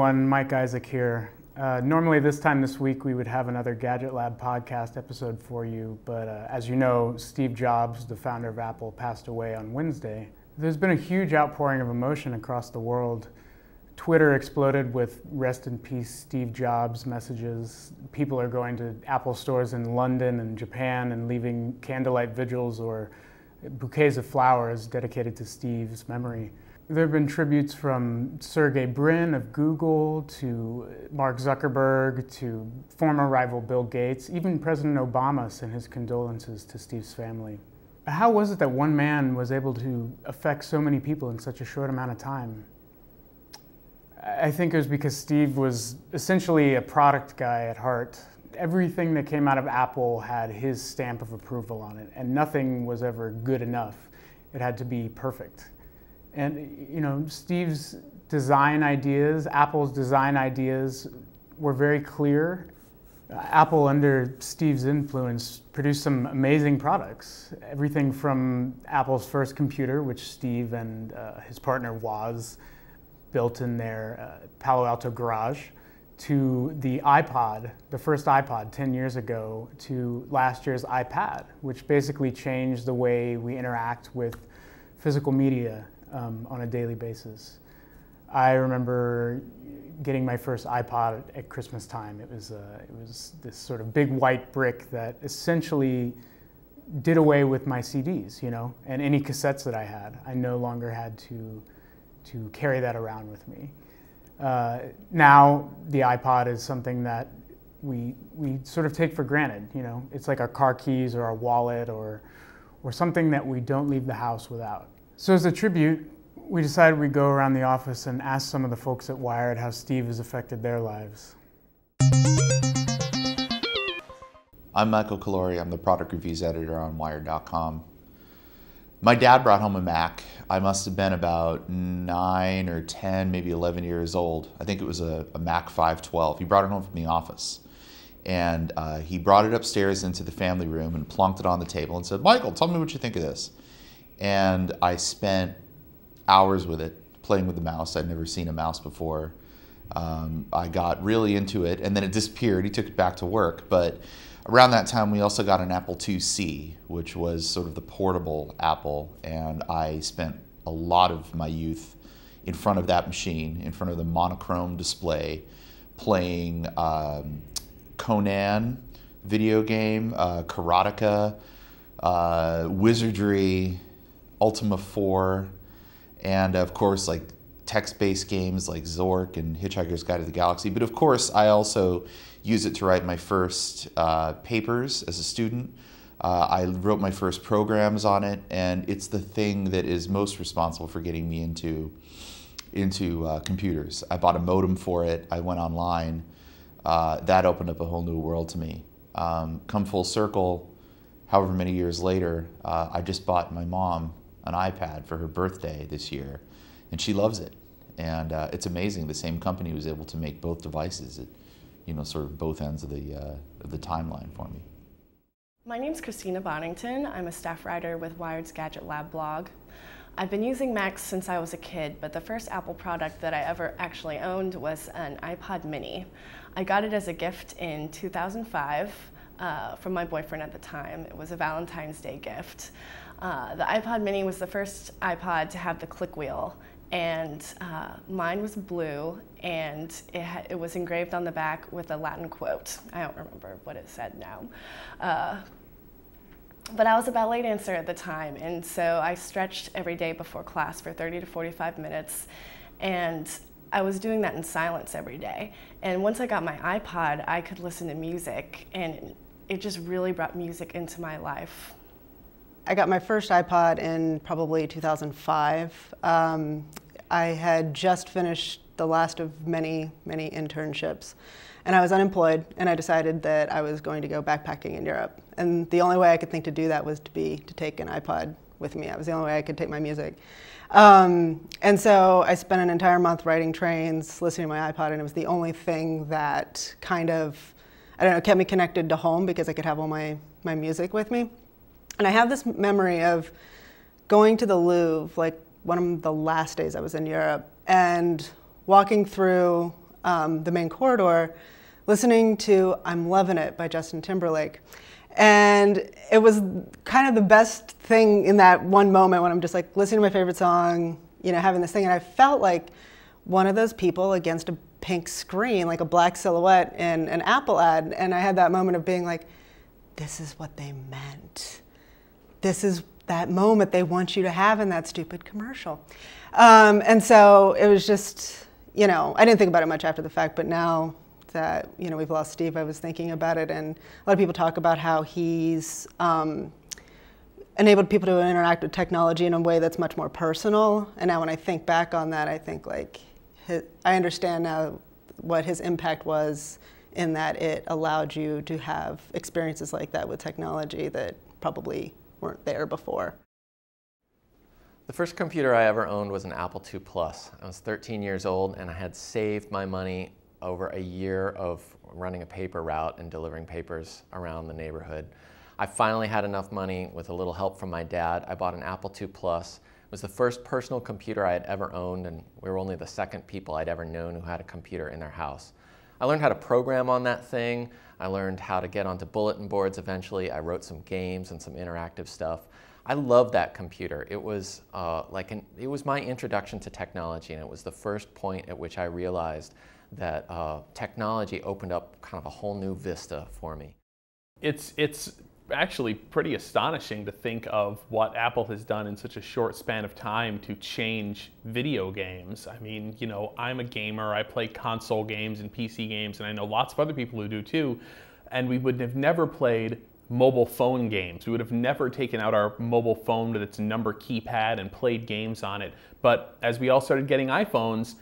everyone, Mike Isaac here. Normally this time this week we would have another Gadget Lab Podcast episode for you, but as you know, Steve Jobs, the founder of Apple, passed away on Wednesday. There's been a huge outpouring of emotion across the world. Twitter exploded with rest in peace Steve Jobs messages. People are going to Apple stores in London and Japan and leaving candlelight vigils or bouquets of flowers dedicated to Steve's memory. There have been tributes from Sergey Brin of Google to Mark Zuckerberg to former rival Bill Gates. Even President Obama sent his condolences to Steve's family. How was it that one man was able to affect so many people in such a short amount of time? I think it was because Steve was essentially a product guy at heart. Everything that came out of Apple had his stamp of approval on it, and nothing was ever good enough. It had to be perfect. And you know, Steve's design ideas, Apple's design ideas were very clear. Apple, under Steve's influence, produced some amazing products. Everything from Apple's first computer, which Steve and his partner Woz built in their Palo Alto garage, to the iPod, the first iPod 10 years ago, to last year's iPad, which basically changed the way we interact with physical media on a daily basis. I remember getting my first iPod at Christmas time. It was this sort of big white brick that essentially did away with my CDs, you know, and any cassettes that I had. I no longer had to carry that around with me. Now the iPod is something that we sort of take for granted, you know. It's like our car keys or our wallet or something that we don't leave the house without. So as a tribute, we decided we'd go around the office and ask some of the folks at Wired how Steve has affected their lives. I'm Michael Calori. I'm the product reviews editor on Wired.com. My dad brought home a Mac. I must have been about 9 or 10, maybe 11 years old. I think it was a Mac 512. He brought it home from the office. And he brought it upstairs into the family room and plunked it on the table and said, "Michael, tell me what you think of this." And I spent hours with it, playing with the mouse. I'd never seen a mouse before. I got really into it, and then it disappeared. He took it back to work. But around that time, we also got an Apple IIc, which was sort of the portable Apple, and I spent a lot of my youth in front of that machine, in front of the monochrome display, playing Conan video game, Karateka, Wizardry, Ultima 4, and of course like text-based games like Zork and Hitchhiker's Guide to the Galaxy. But of course I also use it to write my first papers as a student. I wrote my first programs on it, and it's the thing that is most responsible for getting me into computers. I bought a modem for it. I went online. That opened up a whole new world to me. Come full circle, however many years later, I just bought my mom an iPad for her birthday this year, and she loves it. And it's amazing. The same company was able to make both devices at, you know, sort of both ends of the timeline for me. My name's Christina Bonington. I'm a staff writer with Wired's Gadget Lab blog. I've been using Macs since I was a kid, but the first Apple product that I ever actually owned was an Ipod Mini. I got it as a gift in 2005 from my boyfriend at the time. It was a Valentine's Day gift. The Ipod Mini was the first iPod to have the click wheel, and mine was blue, and it was engraved on the back with a Latin quote. I don't remember what it said now. But I was a ballet dancer at the time, and so I stretched every day before class for 30 to 45 minutes, and I was doing that in silence every day. And once I got my iPod, I could listen to music, and it just really brought music into my life. I got my first iPod in probably 2005. I had just finished the last of many, many internships, and I was unemployed, and I decided that I was going to go backpacking in Europe. And the only way I could think to do that was to take an iPod with me. That was the only way I could take my music. And so I spent an entire month writing trains, listening to my iPod, and it was the only thing that kind of, I don't know, kept me connected to home because I could have all my music with me. And I have this memory of going to the Louvre, like one of the last days I was in Europe, and walking through the main corridor, listening to I'm Lovin' It by Justin Timberlake. And it was kind of the best thing in that one moment when I'm just like listening to my favorite song, you know, having this thing. And I felt like one of those people against a pink screen, like a black silhouette in an Apple ad. And I had that moment of being like, this is what they meant. This is that moment they want you to have in that stupid commercial. And so it was just, you know, I didn't think about it much after the fact, but now that, you know, we've lost Steve, I was thinking about it, and a lot of people talk about how he's enabled people to interact with technology in a way that's much more personal. And now when I think back on that, I think like, I understand now what his impact was in that it allowed you to have experiences like that with technology that probably weren't there before. The first computer I ever owned was an Apple II Plus. I was 13 years old and I had saved my money over a year of running a paper route and delivering papers around the neighborhood. I finally had enough money with a little help from my dad. I bought an Apple II Plus. It was the first personal computer I had ever owned, and we were only the second people I'd ever known who had a computer in their house. I learned how to program on that thing. I learned how to get onto bulletin boards eventually. I wrote some games and some interactive stuff. I loved that computer. It was it was my introduction to technology, and it was the first point at which I realized that technology opened up kind of a whole new vista for me. It's actually pretty astonishing to think of what Apple has done in such a short span of time to change video games. I mean, you know, I'm a gamer, I play console games and PC games, and I know lots of other people who do too, and we would have never played mobile phone games. We would have never taken out our mobile phone with its number keypad and played games on it. But as we all started getting iPhones,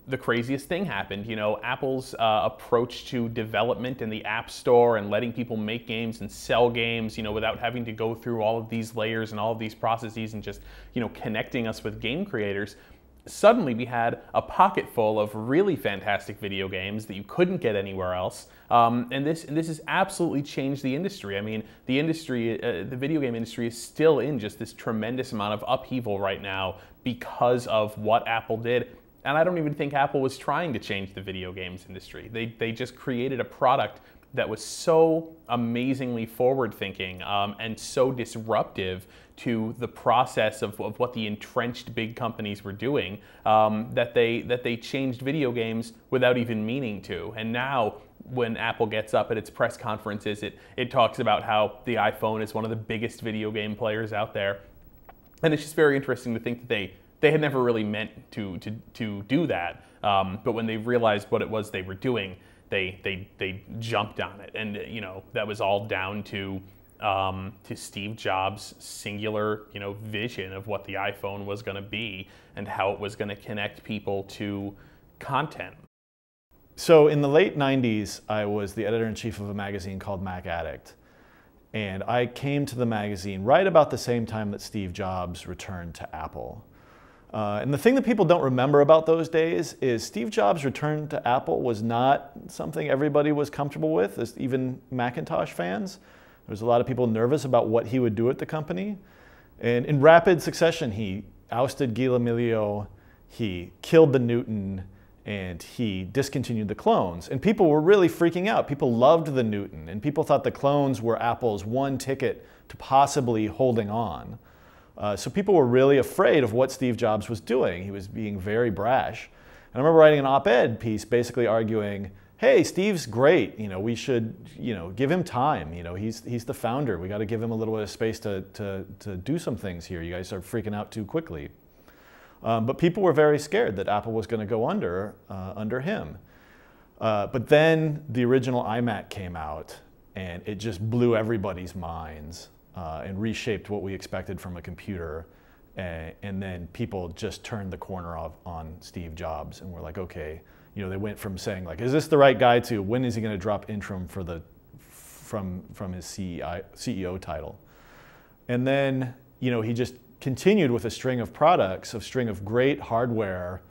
the craziest thing happened. You know, Apple's approach to development in the App Store and letting people make games and sell games, you know, without having to go through all of these layers and all of these processes and just, you know, connecting us with game creators. Suddenly we had a pocket full of really fantastic video games that you couldn't get anywhere else. And this has absolutely changed the industry. I mean, the industry, the video game industry is still in just this tremendous amount of upheaval right now because of what Apple did. And I don't even think Apple was trying to change the video games industry. They just created a product that was so amazingly forward-thinking and so disruptive to the process of what the entrenched big companies were doing that they changed video games without even meaning to. And now, when Apple gets up at its press conferences, it talks about how the iPhone is one of the biggest video game players out there. And it's just very interesting to think that they had never really meant to do that, but when they realized what it was they were doing, they jumped on it, and you know that was all down to Steve Jobs' singular vision of what the iPhone was going to be and how it was going to connect people to content. So in the late 90s, I was the editor-in-chief of a magazine called Mac Addict. And I came to the magazine right about the same time that Steve Jobs returned to Apple. And the thing that people don't remember about those days is Steve Jobs' return to Apple was not something everybody was comfortable with, even Macintosh fans. There was a lot of people nervous about what he would do at the company. And in rapid succession, he ousted Guy L'Amelio, he killed the Newton, and he discontinued the clones. And people were really freaking out. People loved the Newton, and people thought the clones were Apple's one ticket to possibly holding on. So people were really afraid of what Steve Jobs was doing. He was being very brash. And I remember writing an op-ed piece basically arguing, hey, Steve's great. We should, give him time. He's the founder. We got to give him a little bit of space to do some things here. You guys are freaking out too quickly. But people were very scared that Apple was going to go under him. But then the original iMac came out, and it just blew everybody's minds. And reshaped what we expected from a computer. And then people just turned the corner on Steve Jobs and were like, okay, they went from saying like, is this the right guy to when is he going to drop interim from his CEO title? And then, he just continued with a string of products, a string of great hardware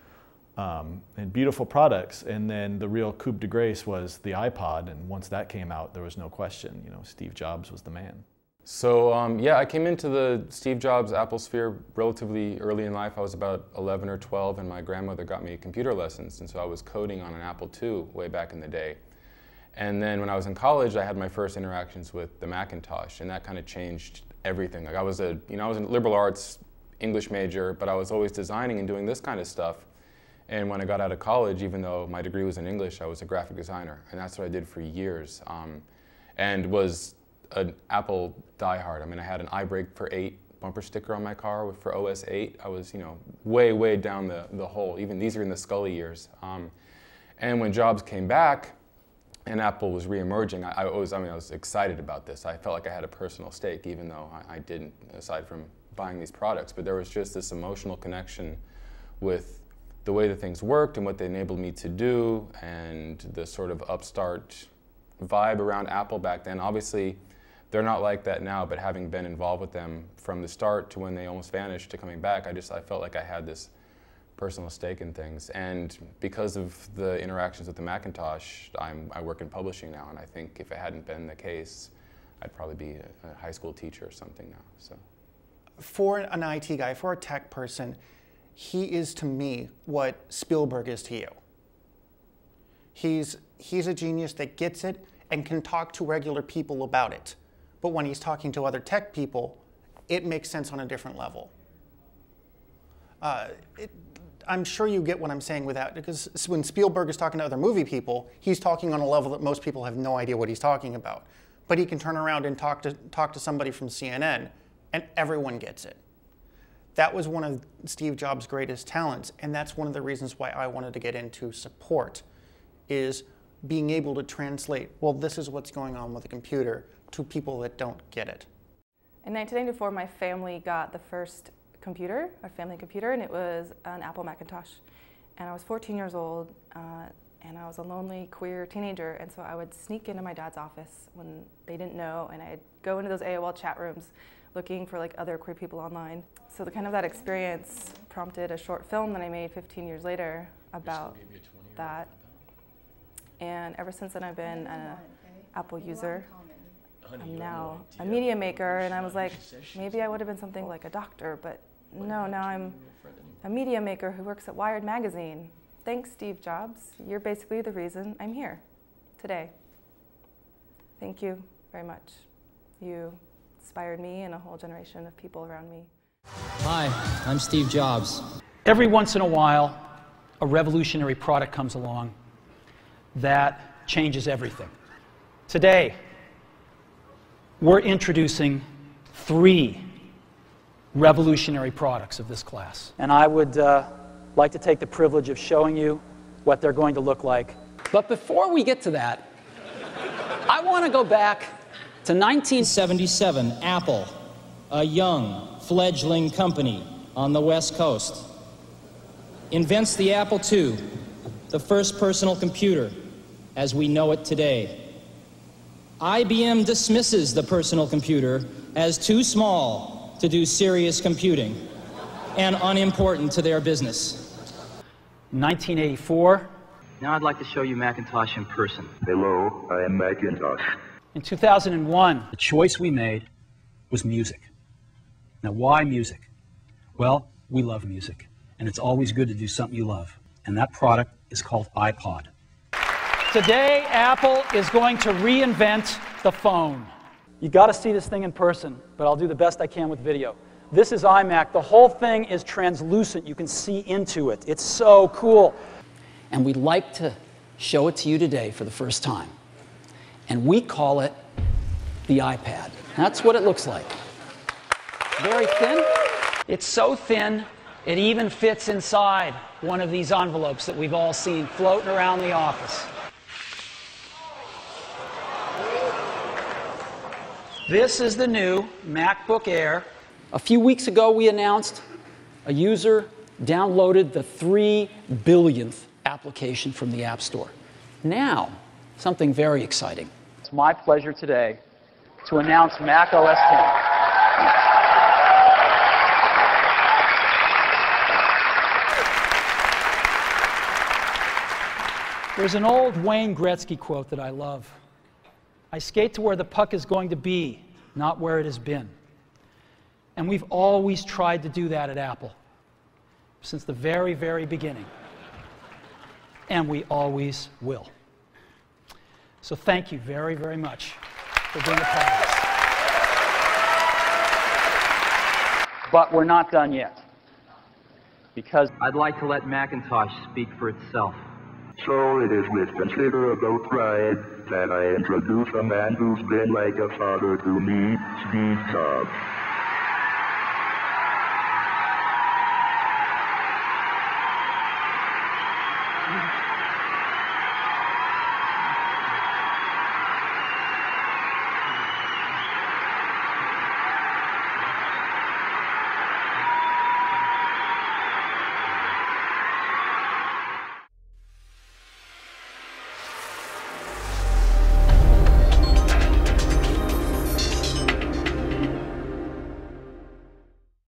and beautiful products. And then the real coup de grace was the iPod. And once that came out, there was no question, Steve Jobs was the man. So yeah, I came into the Steve Jobs Apple sphere relatively early in life. I was about 11 or 12, and my grandmother got me computer lessons, and so I was coding on an Apple II way back in the day. And then when I was in college, I had my first interactions with the Macintosh, and that kind of changed everything. Like I was a liberal arts English major, but I was always designing and doing this kind of stuff. And when I got out of college, even though my degree was in English, I was a graphic designer, and that's what I did for years, and was an Apple diehard. I mean, I had an iBreak for 8 bumper sticker on my car for OS 8. I was, way down the hole. Even these are in the Scully years. And when Jobs came back and Apple was reemerging, I was excited about this. I felt like I had a personal stake, even though I didn't, aside from buying these products. But there was just this emotional connection with the way that things worked and what they enabled me to do, and the sort of upstart vibe around Apple back then. Obviously, they're not like that now, but having been involved with them from the start to when they almost vanished to coming back, I felt like I had this personal stake in things. And because of the interactions with the Macintosh, I work in publishing now, and I think if it hadn't been the case, I'd probably be a high school teacher or something now. So, for an IT guy, for a tech person, he is to me what Spielberg is to you. He's a genius that gets it and can talk to regular people about it. But when he's talking to other tech people, it makes sense on a different level. I'm sure you get what I'm saying with that, because when Spielberg is talking to other movie people, he's talking on a level that most people have no idea what he's talking about. But he can turn around and talk to somebody from CNN, and everyone gets it. That was one of Steve Jobs' greatest talents, and that's one of the reasons why I wanted to get into support, is being able to translate, well, this is what's going on with a computer, to people that don't get it. In 1994, my family got the first computer, our family computer, and it was an Apple Macintosh. And I was 14 years old, and I was a lonely queer teenager, and so I would sneak into my dad's office when they didn't know, and I'd go into those AOL chat rooms looking for like other queer people online. So that experience prompted a short film that I made 15 years later about that. And ever since then, I've been an Apple user. I'm now a media maker, and I was like, maybe I would have been something like a doctor, but no, now I'm a media maker who works at Wired magazine. Thanks, Steve Jobs. You're basically the reason I'm here today. Thank you very much. You inspired me and a whole generation of people around me. Hi, I'm Steve Jobs. Every once in a while, a revolutionary product comes along that changes everything. Today, we're introducing 3 revolutionary products of this class. And I would like to take the privilege of showing you what they're going to look like. But before we get to that, I want to go back to 1977. Apple, a young, fledgling company on the West Coast, invents the Apple II, the first personal computer as we know it today. IBM dismisses the personal computer as too small to do serious computing and unimportant to their business. 1984. Now I'd like to show you Macintosh in person. Hello, I am Macintosh. In 2001, the choice we made was music. Now, why music? Well, we love music, and it's always good to do something you love. And that product is called Ipod. Today, Apple is going to reinvent the phone. You got to see this thing in person, but I'll do the best I can with video. This is iMac. The whole thing is translucent. You can see into it. It's so cool. And we'd like to show it to you today for the first time. And we call it the iPad. That's what it looks like. Very thin. It's so thin, it even fits inside one of these envelopes that we've all seen floating around the office. This is the new MacBook Air. A few weeks ago, we announced a user downloaded the 3 billionth application from the App Store. Now, something very exciting. It's my pleasure today to announce Mac OS X. There's an old Wayne Gretzky quote that I love. I skate to where the puck is going to be, not where it has been. And we've always tried to do that at Apple, since the very, very beginning. And we always will. So thank you very, very much for being a part of this. But we're not done yet, because I'd like to let Macintosh speak for itself. So it is with considerable pride that I introduce a man who's been like a father to me, Steve Jobs.